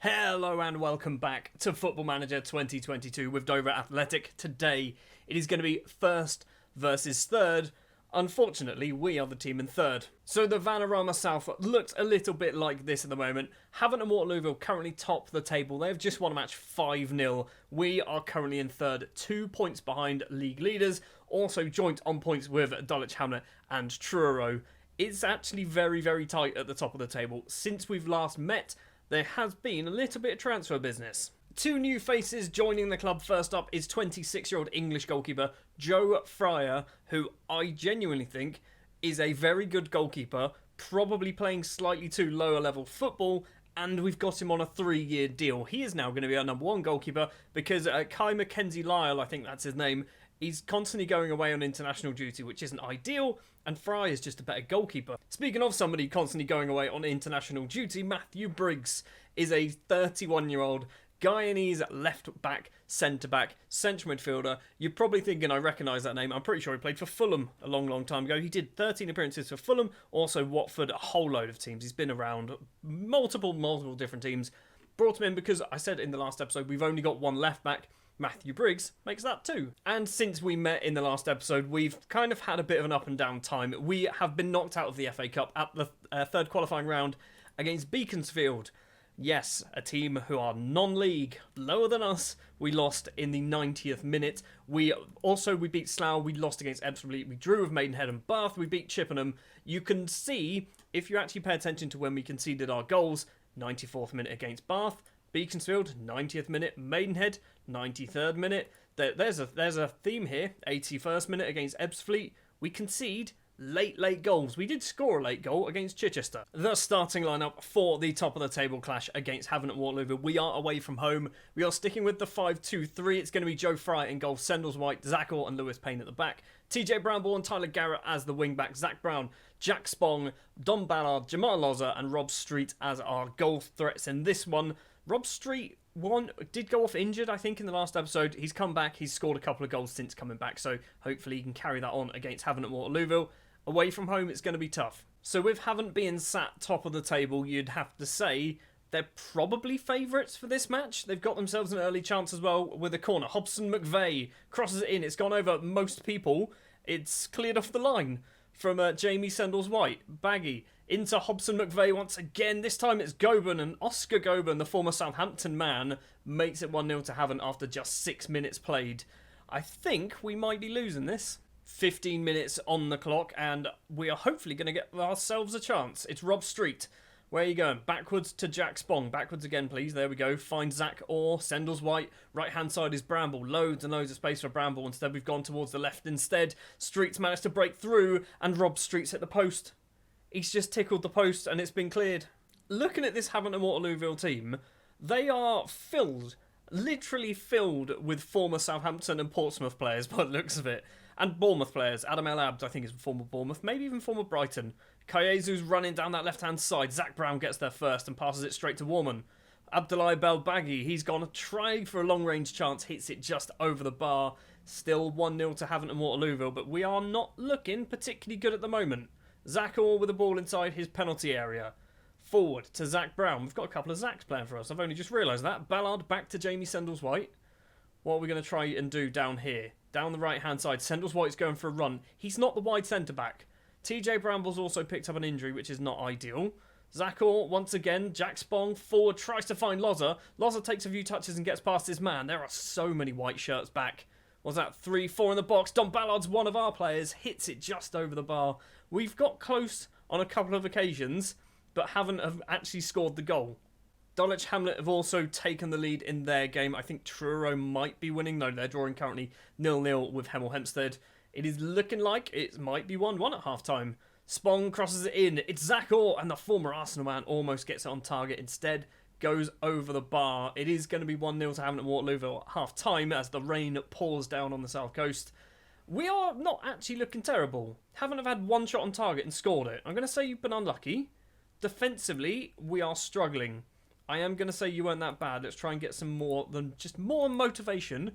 Hello and welcome back to Football Manager 2022 with Dover Athletic. Today it is going to be first versus third. Unfortunately, we are the team in third. So the Vanarama South looks a little bit like this at the moment. Havant Waterlooville currently top the table. They've just won a match 5-0. We are currently in third, 2 points behind league leaders. Also joint on points with Dulwich Hamlet and Truro. It's actually very, very tight at the top of the table. Since we've last met, there has been a little bit of transfer business. Two new faces joining the club. First up is 26-year-old English goalkeeper Joe Fryer, who I genuinely think is a very good goalkeeper, probably playing slightly too lower level football, and we've got him on a 3-year deal. He is now going to be our number one goalkeeper because Kai Mackenzie Lyle, I think that's his name, he's constantly going away on international duty, which isn't ideal, and Fry is just a better goalkeeper. Speaking of somebody constantly going away on international duty, Matthew Briggs is a 31-year-old Guyanese left-back, centre-back, central midfielder. You're probably thinking I recognise that name. I'm pretty sure he played for Fulham a long, long time ago. He did 13 appearances for Fulham, also Watford, a whole load of teams. He's been around multiple different teams. Brought him in because I said in the last episode we've only got one left-back. Matthew Briggs makes that too. And since we met in the last episode, we've kind of had a bit of an up and down time. We have been knocked out of the FA Cup at the third qualifying round against Beaconsfield. Yes, a team who are non-league, lower than us. We lost in the 90th minute. We beat Slough. We lost against Ebbsfleet. We drew with Maidenhead and Bath. We beat Chippenham. You can see, if you actually pay attention to when we conceded our goals, 94th minute against Bath, Beaconsfield, 90th minute, Maidenhead, 93rd minute. There's a theme here. 81st minute against Ebbsfleet. We concede late goals. We did score a late goal against Chichester. The starting lineup for the top of the table clash against Havant Waterlooville. We are away from home. We are sticking with the 5-2-3. It's going to be Joe Fry in goal, Sendles White, Zach Orr and Lewis Payne at the back. TJ Bramble and Tyler Garrett as the wing-back. Zach Brown, Jack Spong, Don Ballard, Jamal Loza and Rob Street as our goal threats in this one. Rob Street did go off injured, I think, in the last episode. He's come back. He's scored a couple of goals since coming back, so hopefully he can carry that on against Havant Waterlooville. Away from home, it's going to be tough. So with Havant being sat top of the table, you'd have to say they're probably favourites for this match. They've got themselves an early chance as well with a corner. Hobson McVeigh crosses it in. It's gone over most people. It's cleared off the line from Jamie Sendles White. Baggy into Hobson McVeigh once again. This time it's Goban, and Oscar Goban, the former Southampton man, makes it 1-0 to Havant after just 6 minutes played. I think we might be losing this. 15 minutes on the clock, and we are hopefully going to get ourselves a chance. It's Rob Street. Where are you going? Backwards to Jack Spong. Backwards again, please. There we go. Find Zach Orr. Sendles White. Right-hand side is Bramble. Loads and loads of space for Bramble. Instead, we've gone towards the left instead. Street's managed to break through, and Rob Street's hit the post. He's just tickled the post, and it's been cleared. Looking at this Havant Waterlooville team, they are filled, literally filled with former Southampton and Portsmouth players by the looks of it. And Bournemouth players. Adam El Abd, I think, is former Bournemouth. Maybe even former Brighton. Kayesu's running down that left-hand side. Zach Brown gets there first and passes it straight to Warman. Abdullah Belbaghi, he's gone to try for a long-range chance. Hits it just over the bar. Still 1-0 to Havant and Waterlooville. But we are not looking particularly good at the moment. Zach Orr with the ball inside his penalty area. Forward to Zach Brown. We've got a couple of Zachs playing for us. I've only just realised that. Ballard back to Jamie Sendles White. What are we going to try and do down here? Down the right-hand side, Sendles White's going for a run. He's not the wide centre-back. TJ Bramble's also picked up an injury, which is not ideal. Zach Orr, once again, Jack Spong, forward, tries to find Loza. Loza takes a few touches and gets past his man. There are so many white shirts back. Was that 3-4 in the box? Don Ballard's one of our players, hits it just over the bar. We've got close on a couple of occasions, but haven't actually scored the goal. Dulwich Hamlet have also taken the lead in their game. I think Truro might be winning. No, they're drawing currently 0-0 with Hemel Hempstead. It is looking like it might be 1-1 at half-time. Spong crosses it in. It's Zach Orr, and the former Arsenal man almost gets it on target. Instead, goes over the bar. It is going to be 1-0 to Havant Waterlooville at half-time as the rain pours down on the south coast. We are not actually looking terrible. Havant have had one shot on target and scored it. I'm going to say you've been unlucky. Defensively, we are struggling. I am going to say you weren't that bad. Let's try and get some more motivation.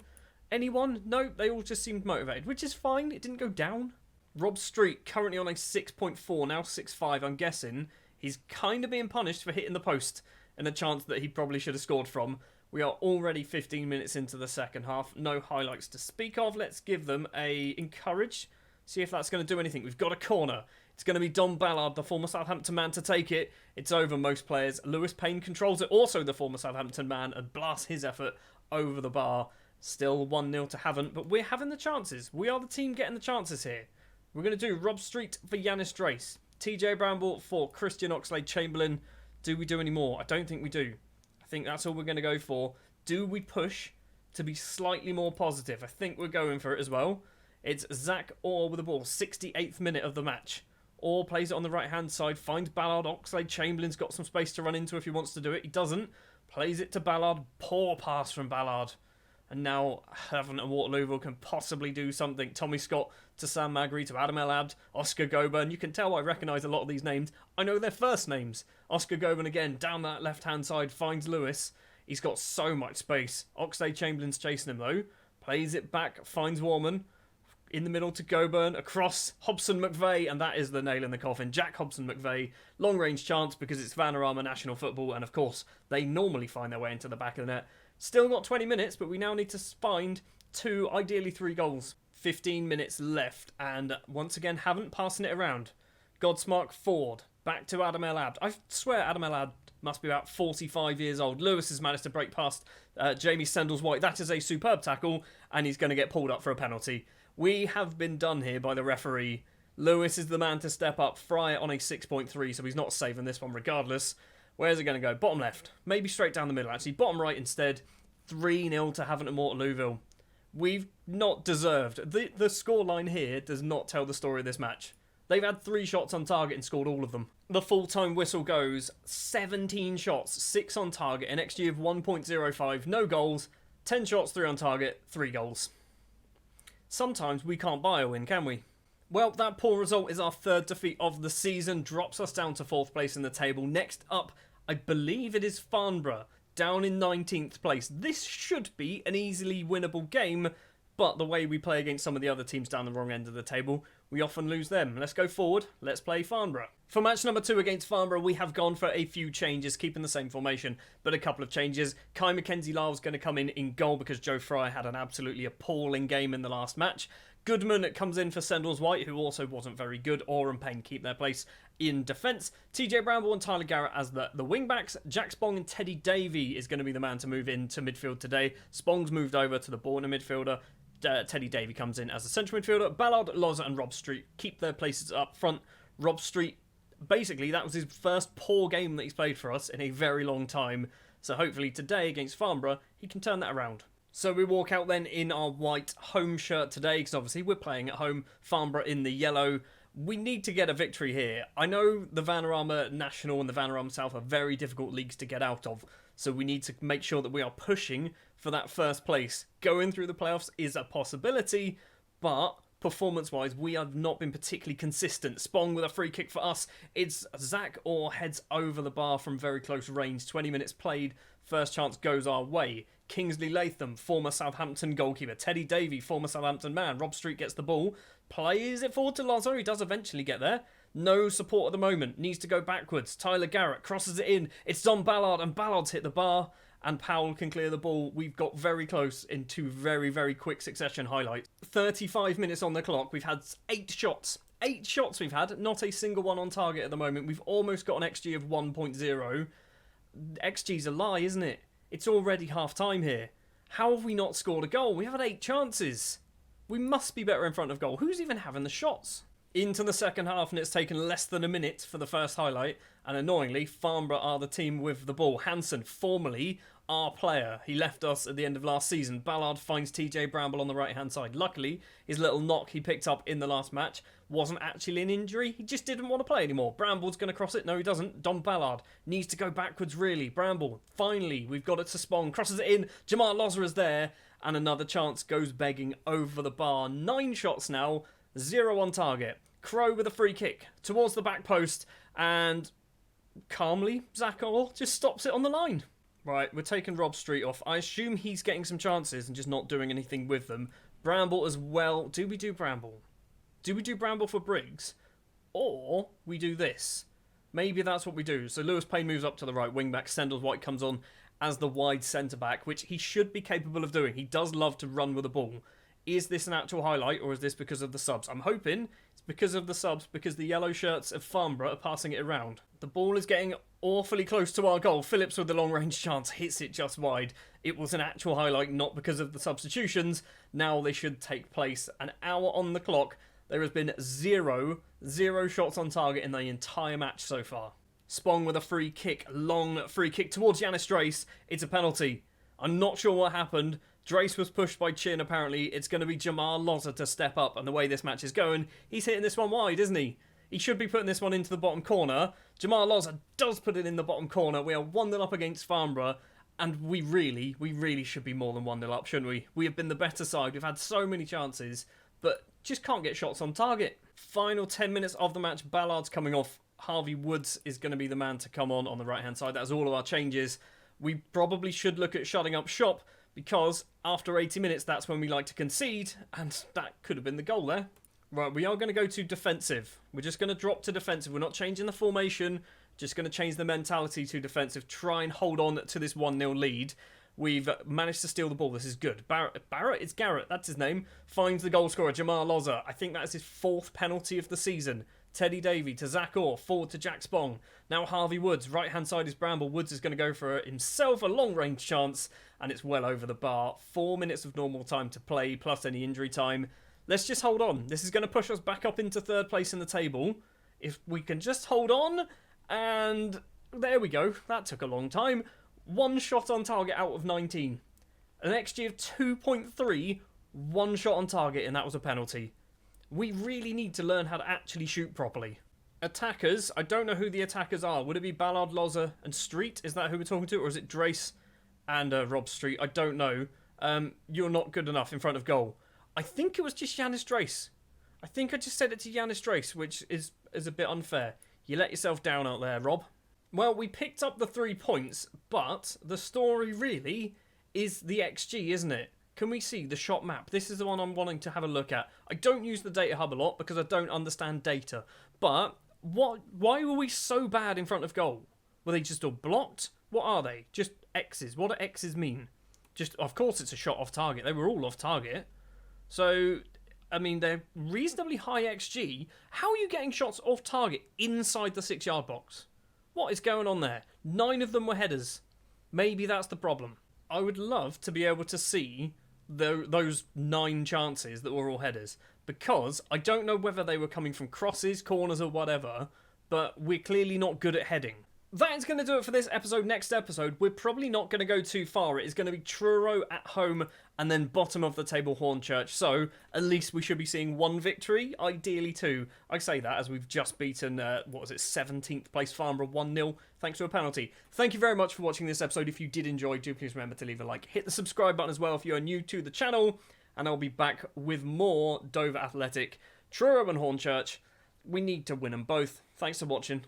Anyone? No, they all just seemed motivated, which is fine. It didn't go down. Rob Street currently on a 6.4, now 6.5, I'm guessing. He's kind of being punished for hitting the post. and a chance that he probably should have scored from. We are already 15 minutes into the second half. No highlights to speak of. Let's give them a encourage. See if that's going to do anything. We've got a corner. It's going to be Don Ballard, the former Southampton man, to take it. It's over most players. Lewis Payne controls it, also the former Southampton man, and blasts his effort over the bar. Still 1-0 to Havant, but we're having the chances. We are the team getting the chances here. We're going to do Rob Street for Yanis Drace. TJ Bramble for Christian Oxlade-Chamberlain. Do we do any more? I don't think we do. I think that's all we're going to go for. Do we push to be slightly more positive? I think we're going for it as well. It's Zach Orr with the ball. 68th minute of the match. Orr plays it on the right-hand side. Finds Ballard. Oxlade-Chamberlain's got some space to run into if he wants to do it. He doesn't. Plays it to Ballard. Poor pass from Ballard. And now Havant Waterlooville can possibly do something. Tommy Scott to Sam Magri to Adam El Abd, Oscar Goburn. You can tell I recognise a lot of these names. I know their first names. Oscar Goburn again down that left-hand side finds Lewis. He's got so much space. Oxlade-Chamberlain's chasing him though. Plays it back, finds Warman. In the middle to Goburn, across Hobson-McVeigh, and that is the nail in the coffin. Jack Hobson-McVeigh, long-range chance because it's Vanarama National Football, and of course, they normally find their way into the back of the net. Still got 20 minutes, but we now need to find 2, ideally 3 goals. 15 minutes left, and once again, Havant passing it around. Godsmark Ford, back to Adam El Abd. I swear Adam El Abd must be about 45 years old. Lewis has managed to break past Jamie Sendles-White. That is a superb tackle, and he's going to get pulled up for a penalty. We have been done here by the referee. Lewis is the man to step up. Fry on a 6.3, so he's not saving this one regardless. Where's it going to go? Bottom left. Maybe straight down the middle, actually. Bottom right instead. 3-0 to Havant Waterlooville. We've not deserved. The scoreline here does not tell the story of this match. They've had 3 shots on target and scored all of them. The full-time whistle goes. 17 shots, 6 on target, an XG of 1.05, no goals, 10 shots, 3 on target, 3 goals. Sometimes we can't buy a win, can we? Well, that poor result is our 3rd defeat of the season, drops us down to 4th place in the table. Next up, I believe it is Farnborough, down in 19th place. This should be an easily winnable game, but the way we play against some of the other teams down the wrong end of the table, we often lose them. Let's go forward, let's play Farnborough. For match number 2 against Farnborough, we have gone for a few changes, keeping the same formation, but a couple of changes. Kai Mackenzie-Lyle's going to come in goal because Joe Fry had an absolutely appalling game in the last match. Goodman comes in for Sendles-White, who also wasn't very good. Orr and Payne keep their place in defence. TJ Bramble and Tyler Garrett as the wing-backs. Jack Spong and Teddy Davey is going to be the man to move into midfield today. Spong's moved over to the Borna midfielder. Teddy Davey comes in as a central midfielder. Ballard, Loza and Rob Street keep their places up front. Rob Street, basically, that was his first poor game that he's played for us in a very long time. So hopefully today against Farnborough, he can turn that around. So we walk out then in our white home shirt today, because obviously we're playing at home. Farnborough in the yellow. We need to get a victory here. I know the Vanarama National and the Vanarama South are very difficult leagues to get out of, so we need to make sure that we are pushing for that first place. Going through the playoffs is a possibility, but performance-wise, we have not been particularly consistent. Spong with a free kick for us. It's Zach Orr heads over the bar from very close range. 20 minutes played. First chance goes our way. Kingsley Latham, former Southampton goalkeeper. Teddy Davey, former Southampton man. Rob Street gets the ball. Plays it forward to Lazo. He does eventually get there. No support at the moment. Needs to go backwards. Tyler Garrett crosses it in. It's Don Ballard, and Ballard's hit the bar. And Powell can clear the ball. We've got very close in 2 very, very quick succession highlights. 35 minutes on the clock. We've had 8 shots. 8 shots we've had. Not a single one on target at the moment. We've almost got an XG of 1.0. XG's a lie, isn't it? It's already half-time here. How have we not scored a goal? We have had 8 chances. We must be better in front of goal. Who's even having the shots? Into the second half, and it's taken less than a minute for the first highlight. And annoyingly, Farnborough are the team with the ball. Hansen, formerly our player. He left us at the end of last season. Ballard finds TJ Bramble on the right-hand side. Luckily, his little knock he picked up in the last match wasn't actually an injury. He just didn't want to play anymore. Bramble's going to cross it. No, he doesn't. Don Ballard needs to go backwards, really. Bramble, finally, we've got it to Spong. Crosses it in. Jamal Loza is there. And another chance goes begging over the bar. 9 shots now. 0 on target. Crow with a free kick towards the back post. And calmly, Zach Orr just stops it on the line. Right, we're taking Rob Street off. I assume he's getting some chances and just not doing anything with them. Bramble as well. Do we do Bramble? Do we do Bramble for Briggs? Or we do this. Maybe that's what we do. So Lewis Payne moves up to the right wing back. Sendles White comes on as the wide centre back, which he should be capable of doing. He does love to run with the ball. Is this an actual highlight, or is this because of the subs? I'm hoping it's because of the subs, because the yellow shirts of Farnborough are passing it around. The ball is getting awfully close to our goal. Phillips with the long-range chance hits it just wide. It was an actual highlight, not because of the substitutions. Now they should take place. An hour on the clock. There has been zero shots on target in the entire match so far. Spong with a free kick, long free kick towards Yanis Drace. It's a penalty. I'm not sure what happened. Drace was pushed by Chin, apparently. It's going to be Jamal Loza to step up, and the way this match is going, he's hitting this one wide, isn't he? He should be putting this one into the bottom corner. Jamal Loza does put it in the bottom corner. We are 1-0 up against Farnborough, and we really should be more than 1-0 up, shouldn't we? We have been the better side. We've had so many chances, but just can't get shots on target. Final 10 minutes of the match. Ballard's coming off. Harvey Woods is going to be the man to come on the right-hand side. That's all of our changes. We probably should look at shutting up shop, because after 80 minutes, that's when we like to concede, and that could have been the goal there. Right, we are going to go to defensive. We're just going to drop to defensive. We're not changing the formation, just going to change the mentality to defensive. Try and hold on to this 1-0 lead. We've managed to steal the ball. This is good. Barrett? It's Garrett. That's his name. Finds the goal scorer, Jamal Loza. I think that's his 4th penalty of the season. Teddy Davey to Zach Orr, forward to Jack Spong. Now Harvey Woods, right-hand side is Bramble. Woods is going to go for himself a long-range chance, and it's well over the bar. 4 minutes of normal time to play, plus any injury time. Let's just hold on. This is going to push us back up into 3rd place in the table. If we can just hold on, and there we go. That took a long time. 1 shot on target out of 19. An XG of 2.3, 1 shot on target, and that was a penalty. We really need to learn how to actually shoot properly. Attackers, I don't know who the attackers are. Would it be Ballard, Loza and Street? Is that who we're talking to? Or is it Drace and Rob Street? I don't know. You're not good enough in front of goal. I think it was just Yanis Drace. I think I just said it to Yanis Drace, which is a bit unfair. You let yourself down out there, Rob. Well, we picked up the 3 points, but the story really is the XG, isn't it? Can we see the shot map? This is the one I'm wanting to have a look at. I don't use the data hub a lot because I don't understand data. But why were we so bad in front of goal? Were they just all blocked? What are they? Just X's. What do X's mean? Just, of course it's a shot off target. They were all off target. So, I mean, they're reasonably high XG. How are you getting shots off target inside the 6-yard box? What is going on there? 9 of them were headers. Maybe that's the problem. I would love to be able to see those 9 chances that were all headers, because I don't know whether they were coming from crosses, corners or whatever, but we're clearly not good at heading. That is going to do it for this episode. Next episode, we're probably not going to go too far. It is going to be Truro at home and then bottom of the table Hornchurch. So at least we should be seeing 1 victory, ideally 2. I say that as we've just beaten, 17th place Farnborough 1-0 thanks to a penalty. Thank you very much for watching this episode. If you did enjoy, do please remember to leave a like. Hit the subscribe button as well if you are new to the channel. And I'll be back with more Dover Athletic, Truro and Hornchurch. We need to win them both. Thanks for watching.